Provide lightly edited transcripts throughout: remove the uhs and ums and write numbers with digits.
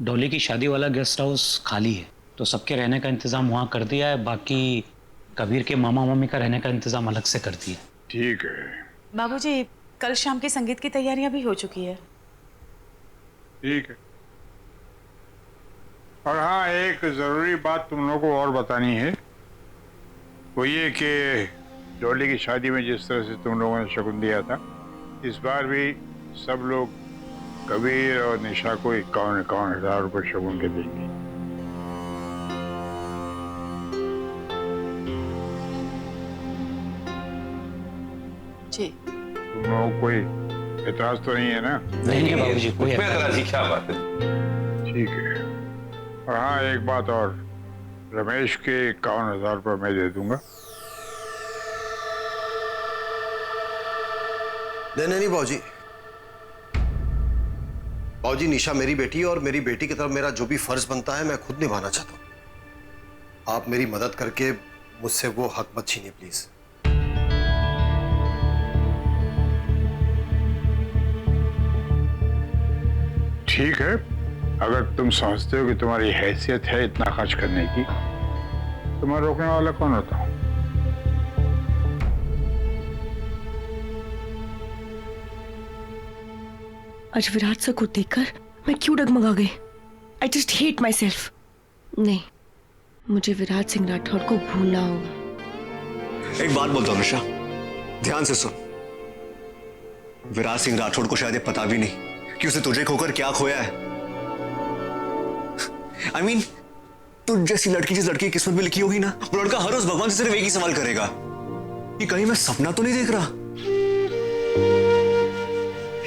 डॉली की शादी वाला गेस्ट हाउस खाली है, तो सबके रहने का इंतजाम वहाँ कर दिया है। बाकी कबीर के मामा मामी का रहने का इंतजाम अलग से कर दिया। ठीक है बाबूजी, कल शाम की संगीत की तैयारियां भी हो चुकी है। ठीक है। और हाँ, एक जरूरी बात तुम लोगों को और बतानी है, वो ये कि डॉली की शादी में जिस तरह से तुम लोगों ने शगुन दिया था, इस बार भी सब लोग कबीर और निशा को 51,000 रुपये शगुन के देंगे। जी। तुम लोगों को कोई एतराज तो नहीं है ना? नहीं बाबूजी, कोई एतराज की क्या बात है। ठीक है। और हाँ, एक बात और, रमेश के 51,000 रुपये मैं दे दूंगा। नहीं बाबूजी, बाबूजी निशा मेरी बेटी है और मेरी बेटी की तरफ मेरा जो भी फर्ज बनता है मैं खुद निभाना चाहता हूं। आप मेरी मदद करके मुझसे वो हक मत छीनिए प्लीज। ठीक है, अगर तुम समझते हो कि तुम्हारी हैसियत है इतना खर्च करने की, तो मैं रोकने वाला कौन होता हूं? आज विराट सर को देखकर मैं क्यों डगमगा गई? I just hate my self. नहीं, मुझे विराट सिंह राठौर को भूलना होगा। एक बात बोलता हूं निशा, ध्यान से सुन। विराट सिंह राठौड़ को शायद ये पता भी नहीं कि उसे तुझे खोकर क्या खोया है। I mean, तुझ जैसी लड़की जिस लड़की की किस्मत में लिखी होगी ना, वो लड़का हर रोज भगवान से सिर्फ एक ही सवाल करेगा कि कहीं मैं सपना तो नहीं देख रहा।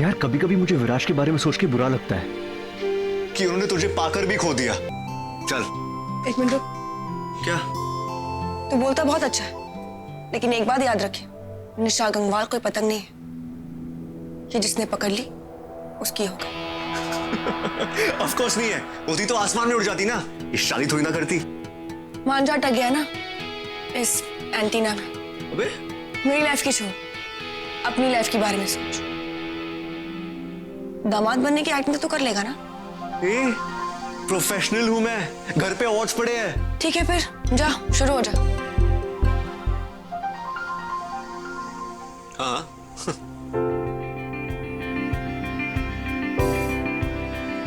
यार कभी कभी मुझे विराज के बारे में सोच के बुरा लगता है कि उन्होंने तुझे पाकर भी खो दिया। चल एक मिनट रुक। क्या? तू बोलता बहुत अच्छा है, लेकिन एक बात याद रखे, निशा गंगवार कोई पतंग नहीं है कि जिसने पकड़ ली उसकी हो गई। ऑफ कोर्स नहीं है, होती तो आसमान में उड़ जाती ना, इस शादी थोड़ी ना करती। मान जा अटक गया ना इस एंटीना में। अबे मेरी लाइफ की छोड़, अपनी लाइफ के बारे में सोच। दामाद बनने की एक्टिंग तो कर लेगा ना? प्रोफेशनल हूं मैं, घर पे अवार्ड्स पड़े हैं। ठीक है फिर जा, शुरू हो जा। हाँ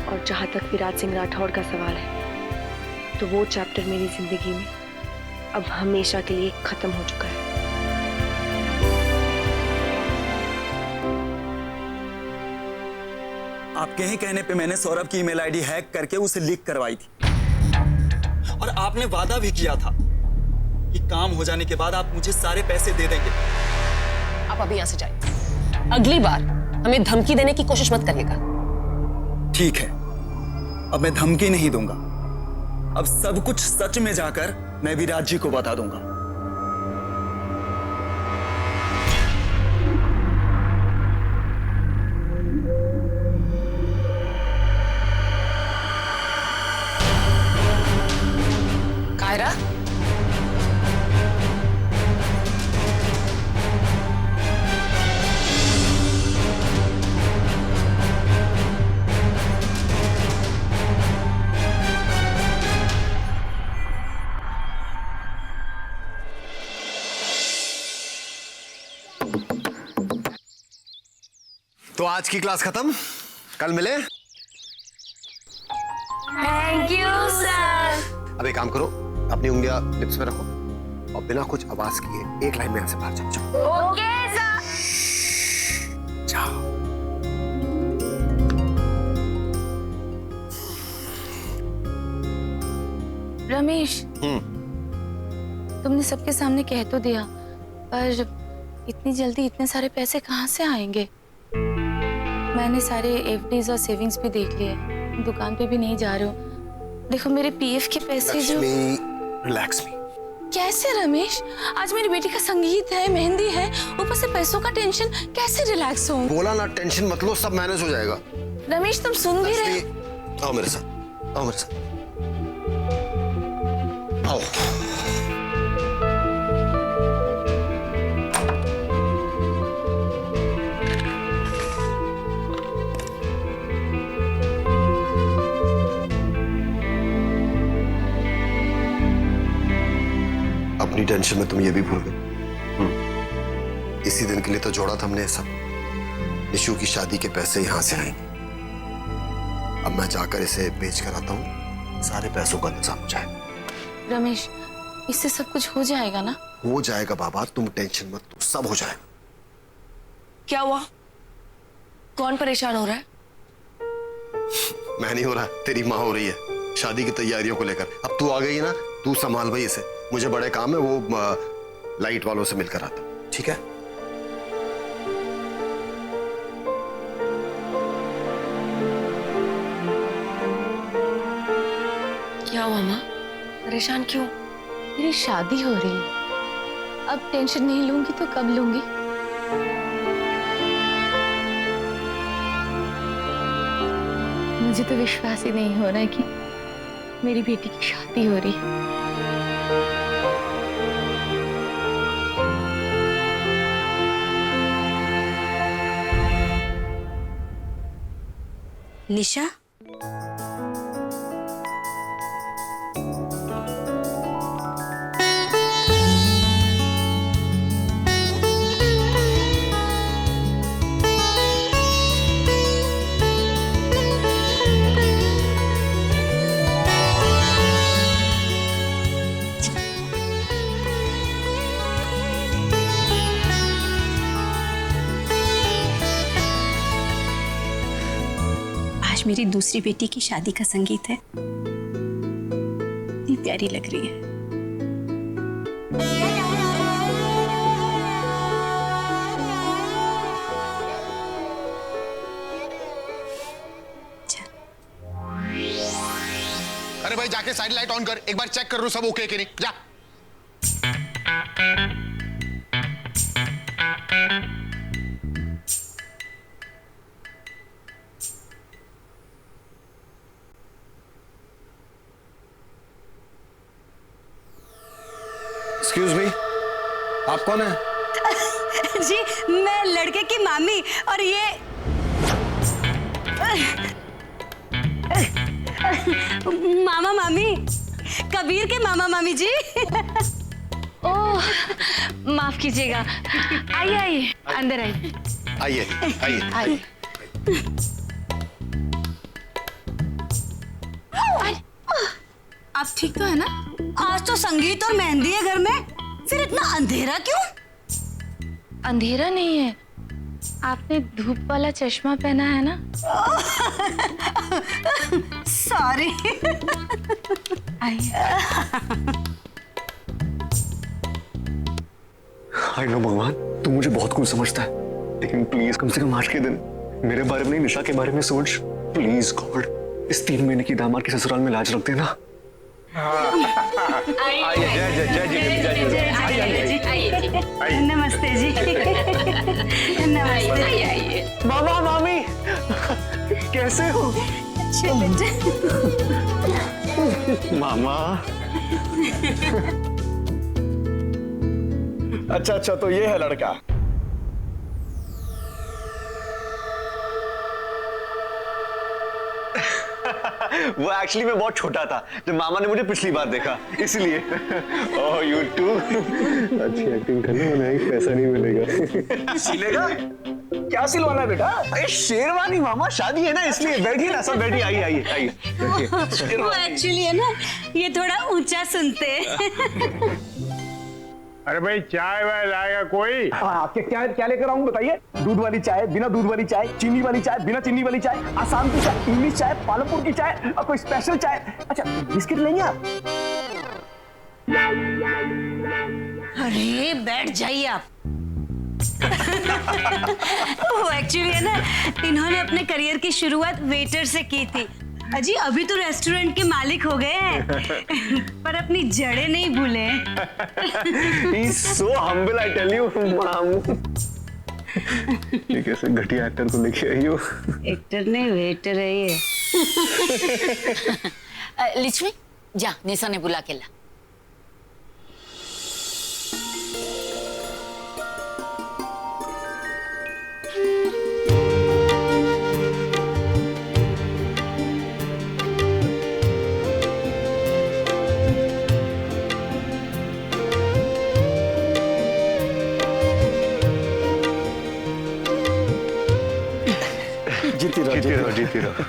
और जहां तक विराट सिंह राठौड़ का सवाल है, तो वो चैप्टर मेरी जिंदगी में अब हमेशा के लिए खत्म हो चुका है। आपके ही कहने पे मैंने सौरभ की ईमेल आईडी हैक करके उसे लीक करवाई थी, और आपने वादा भी किया था कि काम हो जाने के बाद आप मुझे सारे पैसे दे देंगे। आप अभी यहां से जाइए, अगली बार हमें धमकी देने की कोशिश मत करिएगा। ठीक है, अब मैं धमकी नहीं दूंगा, अब सब कुछ सच में जाकर मैं विराट जी को बता दूंगा। कायरा, तो आज की क्लास खत्म, कल मिले। Thank you sir. अब एक काम करो, अपनी उंगलियां लिप्स पे रखो और बिना कुछ आवाज किए एक लाइन में यहां से बाहर चल जाओ। Okay sir. जाओ। रमेश, तुमने सबके सामने कह तो दिया, पर इतनी जल्दी इतने सारे पैसे कहाँ से आएंगे? मैंने सारे एफडीज और सेविंग्स भी देख लिए, दुकान पे भी नहीं जा रहे हो। देखो मेरे पीएफ के पैसे जो। रिलैक्स मी। कैसे रमेश? आज मेरी बेटी का संगीत है, मेहंदी है, ऊपर से पैसों का टेंशन, कैसे रिलैक्स हो? बोला ना, टेंशन मत लो, सब मैनेज हो जाएगा। रमेश तुम सुन भी रहे हो? आओ मेरे साथ, आओ मेरे साथ, आओ। अपनी टेंशन में तुम ये भी भूल गए। इसी दिन के लिए तो जोड़ा था हमने सब। निशु की शादी के पैसे यहां से आएंगे। अब मैं जाकर इसे बेच कर आता हूँ, सारे पैसों का इंतजाम हो जाएगा। रमेश, इससे सब कुछ हो जाएगा ना? हो जाएगा बाबा, तुम टेंशन मत लो, सब हो जाएगा। क्या हुआ? कौन परेशान हो रहा है? मैं नहीं हो रहा, तेरी माँ हो रही है शादी की तैयारियों को लेकर। अब तू आ गई है ना, तू संभाल भाई इसे। मुझे बड़े काम है, वो लाइट वालों से मिलकर आता हूं, ठीक है? क्या हुआ माँ? परेशान क्यों? मेरी शादी हो रही है, अब टेंशन नहीं लूंगी तो कब लूंगी? मुझे तो विश्वास ही नहीं हो रहा है कि मेरी बेटी की शादी हो रही है। निशा, मेरी दूसरी बेटी की शादी का संगीत है। इतनी प्यारी लग रही है। अरे भाई जाके साइड लाइट ऑन कर, एक बार चेक कर लो सब ओके कि नहीं। जा। एक्सक्यूज मी, आप कौन है? जी मैं लड़के की मामी, और ये मामा मामी, कबीर के मामा मामी जी। ओह, माफ कीजिएगा। आइए आइए, अंदर आइए। आइए आइए आइए। आप ठीक तो है ना? आज तो संगीत और मेहंदी है घर में, फिर इतना अंधेरा क्यों? अंधेरा नहीं है, आपने धूप वाला चश्मा पहना है ना। सॉरी। आइए। आई नो भगवान, तू मुझे बहुत कुछ समझता है, लेकिन प्लीज कम से कम आज के दिन मेरे बारे में नहीं, निशा के बारे में सोच। प्लीज गॉड, इस 3 महीने की दामाद के ससुराल में लाज रख देना। नमस्ते जी। नमस्ते। मामा मामी कैसे हो? मामा। अच्छा, तो ये है लड़का। वो एक्चुअली मैं बहुत छोटा था जब मामा ने मुझे पिछली बार देखा, इसलिए। Oh you too. अच्छी एक्टिंग करने वाला है, पैसा नहीं मिलेगा। सिलेगा? क्या सिलवाना है बेटा? अरे शेरवानी मामा, शादी है ना इसलिए। बैठिए ना सब, बैठिए। आइए आइए आइए बैठिए। वो एक्चुअली है ना, ये थोड़ा ऊंचा सुनते हैं। अरे भाई चाय वाय लाएगा कोई? आपके क्या लेकर आऊं बताइए? दूध वाली चाय, बिना दूध वाली चाय, चीनी वाली चाय, बिना चीनी वाली चाय, आसाम की चाय, इंग्लिश चाय, पालमपुर की चाय, और कोई स्पेशल चाय। अच्छा बिस्किट लेंगे आप? अरे बैठ जाइए आप। वो एक्चुअली है ना, इन्होंने अपने करियर की शुरुआत वेटर से की थी। अजी अभी तो रेस्टोरेंट के मालिक हो गए हैं, पर अपनी जड़ें नहीं भूले। He's so humble, I tell you, मामू। ये कैसे घटिया एक्टर को लेके आई हो? एक्टर नहीं, वेटर है ये। लिच्छवी, जा निशा ने बुला के ला। जीती रहो।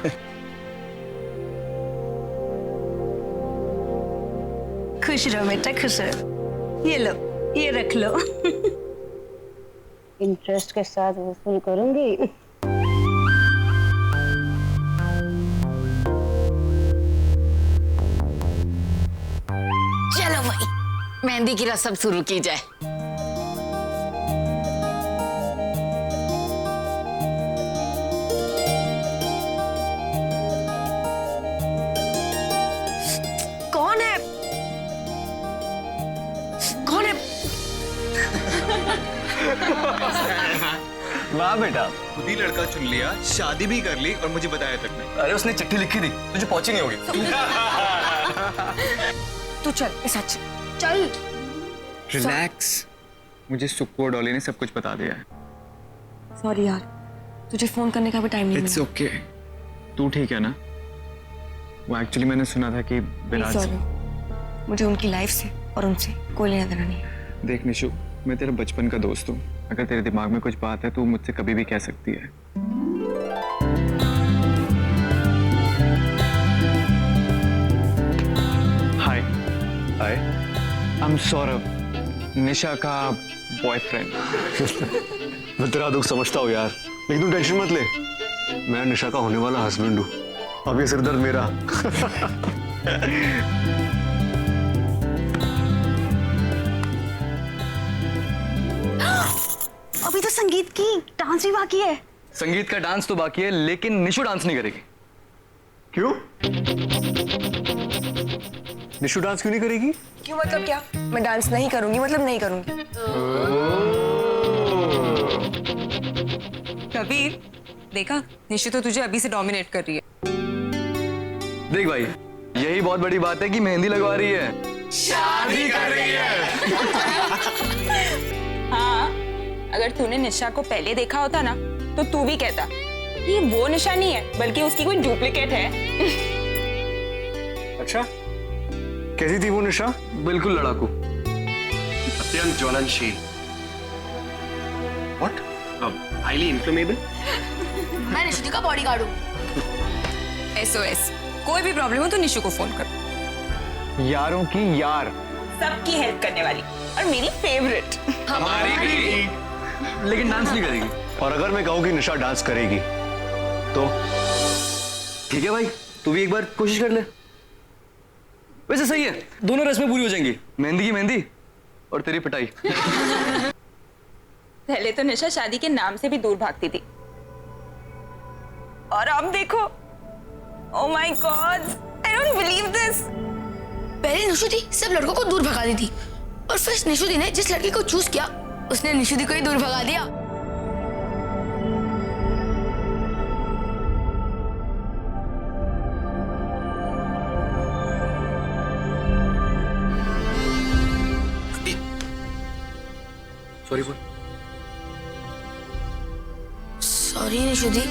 खुश रहो बेटा, खुश रहो। ये लो, ये रख लो। इंटरेस्ट के साथ वसूल करूंगी। चलो भाई, मेहंदी की रस्म शुरू की जाए। कौन है? कौन है? वाह बेटा, खुद ही लड़का चुन लिया, शादी भी कर ली और मुझे बताया तक नहीं। अरे उसने चिट्ठी लिखी थी, तुझे पहुंची नहीं होगी। तू चल मेरे साथ चल। रिलैक्स, मुझे सुक्कू और डॉली ने सब कुछ बता दिया है। सॉरी यार, तुझे फोन करने का भी टाइम नहीं इट्स मिला। ओके, तू ठीक है ना? वो एक्चुअली मैंने सुना था कि विराज। सॉरी, मुझे उनकी लाइफ से और उनसे कोई लेना देना नहीं है। देख निशु, मैं तेरा बचपन का दोस्त हूँ। अगर तेरे दिमाग में कुछ बात है तो मुझसे कभी भी कह सकती है। हाय हाय, आई एम सौरभ, निशा का बॉयफ्रेंड। मैं तेरा दुख समझता हूँ यार, लेकिन तू टेंशन मत ले, मैं निशा का होने वाला हस्बैंड हूँ। अब ये सिरदर्द मेरा। अभी तो संगीत की डांस भी बाकी है। संगीत का डांस तो बाकी है, लेकिन निशु डांस नहीं करेगी। क्यों? निशु डांस क्यों नहीं करेगी? क्यों मतलब क्या? मैं डांस नहीं करूंगी मतलब नहीं करूंगी। कबीर, देखा, निशु तो तुझे अभी से डोमिनेट कर रही है। देख भाई, यही बहुत बड़ी बात है कि मेहंदी लगवा रही है, शादी कर रही है। हाँ, अगर तूने निशा को पहले देखा होता ना तो तू भी कहता कि वो निशा नहीं है बल्कि उसकी कोई डुप्लीकेट है। अच्छा, कैसी थी वो निशा? बिल्कुल लड़ाकू, अत्यंत ज्वलनशील। What? Highly inflammable. मैं निशु का बॉडीगार्ड हूँ। SOS, कोई भी प्रॉब्लम हो तो निशु को फोन कर। यारों की यार, सबकी हेल्प करने वाली और मेरी फेवरेट। हमारी भी। लेकिन डांस नहीं करेगी। और अगर मैं कहूँ कि निशा डांस करेगी तो? ठीक है भाई, तू भी एक बार कोशिश कर ले। वैसे सही है, दोनों रस्में पूरी हो जाएंगी, मेहंदी की मेहंदी और तेरी पिटाई। पहले तो निशा शादी के नाम से भी दूर भागती थी और अब देखो, oh my God, I don't believe this. पहले निशु दी सब लड़कों को दूर भगा दी थी और फिर निशु दी ने जिस लड़के को चूज किया उसने निशु दी को ही दूर भगा दिया। सॉरी बोल। सॉरी निशु दी।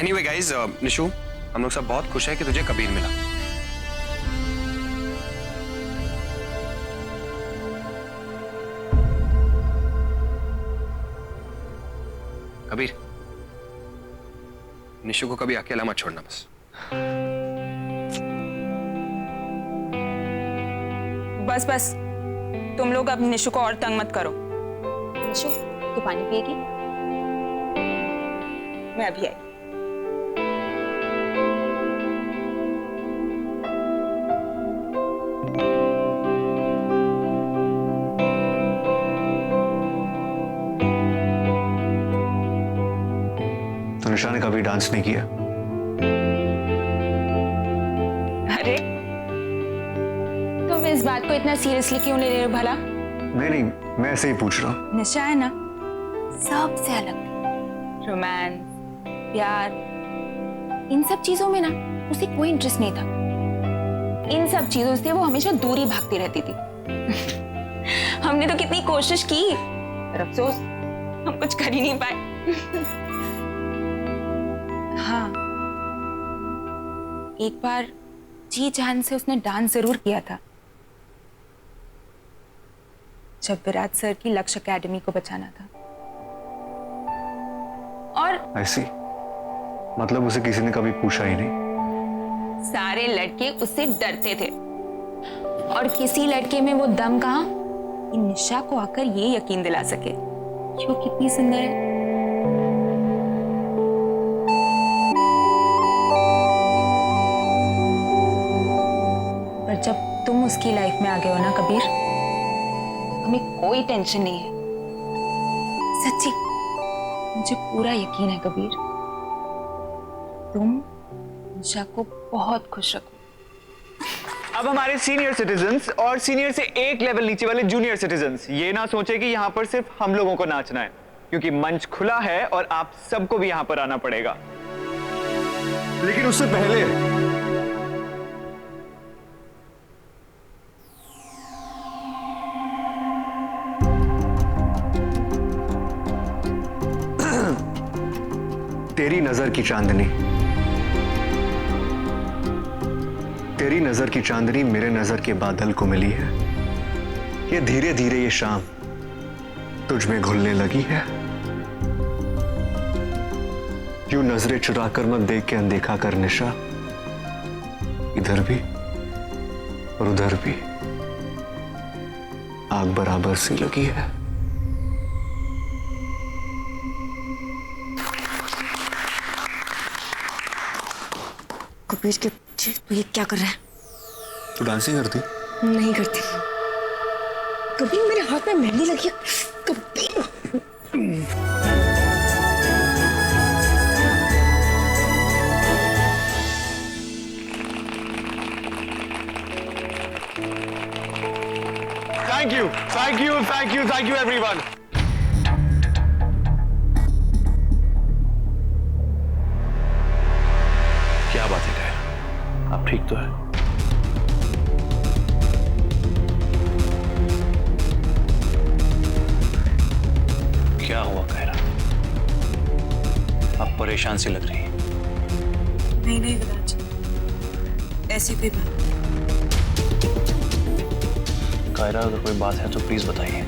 एनीवे गाइस, निशु, हम लोग सब बहुत खुश हैं कि तुझे कबीर मिला। कबीर, निशु को कभी अकेला मत छोड़ना बस। बस बस, तुम लोग अब निशु को और तंग मत करो। निशु, तू पानी पिएगी? मैं अभी आई। तो निशा ने कभी डांस नहीं किया? अरे, तुम इस बात को इतना सीरियसली क्यों ले रहे हो भला? नहीं, मैं ऐसे ही पूछ रहा हूँ। निशा है ना, सबसे अलग, रोमांस, प्यार, इन सब चीजों में ना उसे कोई इंटरेस्ट नहीं था। इन सब चीजों से वो हमेशा दूर ही भागती रहती थी। हमने तो कितनी कोशिश की, पर अफसोस हम कुछ कर ही नहीं पाए। हाँ, एक बार जी जान से उसने डांस जरूर किया था, जब विराट सर की लक्ष्य एकेडमी को बचाना था। और ऐसी मतलब उसे किसी ने कभी पूछा ही नहीं। सारे लड़के उससे डरते थे और किसी लड़के में वो दम कहाँ कि निशा को आकर ये यकीन दिला सके कि वो कितनी सुंदर है। पर जब तुम उसकी लाइफ में आ गए हो ना कबीर, हमें कोई टेंशन नहीं है। सच्ची मुझे पूरा यकीन है कबीर, तुम निशा को बहुत खुश रखो। अब हमारे सीनियर सिटीजन्स और सीनियर से एक लेवल नीचे वाले जूनियर सिटीजन्स ये ना सोचे कि यहाँ पर सिर्फ हम लोगों को नाचना है, क्योंकि मंच खुला है और आप सबको भी यहाँ पर आना पड़ेगा। लेकिन उससे पहले तेरी नजर की चांदनी, तेरी नजर की चांदनी मेरे नजर के बादल को मिली है। ये धीरे धीरे ये शाम तुझ में घुलने लगी है। यूं नजरें चुरा कर मत देख के अनदेखा कर निशा, इधर भी और उधर भी आग बराबर सी लगी है। कबीर के पीछे तू ये क्या कर रहा है? तू डांसिंग करती? नहीं करती। कबीर मेरे हाथ में मेहंदी लगी है। Kabir thank you, thank you, thank you, thank you everyone. क्या बात है कायरा, आप ठीक तो है? क्या हुआ कायरा, आप परेशान सी लग रही है। नहीं विराज, ऐसी कोई बात। कायरा अगर कोई बात है तो प्लीज बताइए।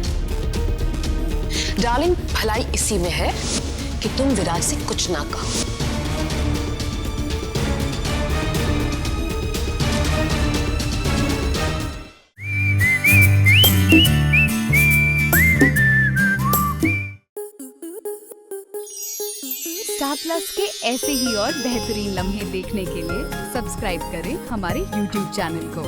डार्लिंग, भलाई इसी में है कि तुम विराज से कुछ ना कहो। स्टार प्लस के ऐसे ही और बेहतरीन लम्हे देखने के लिए सब्सक्राइब करें हमारे YouTube चैनल को।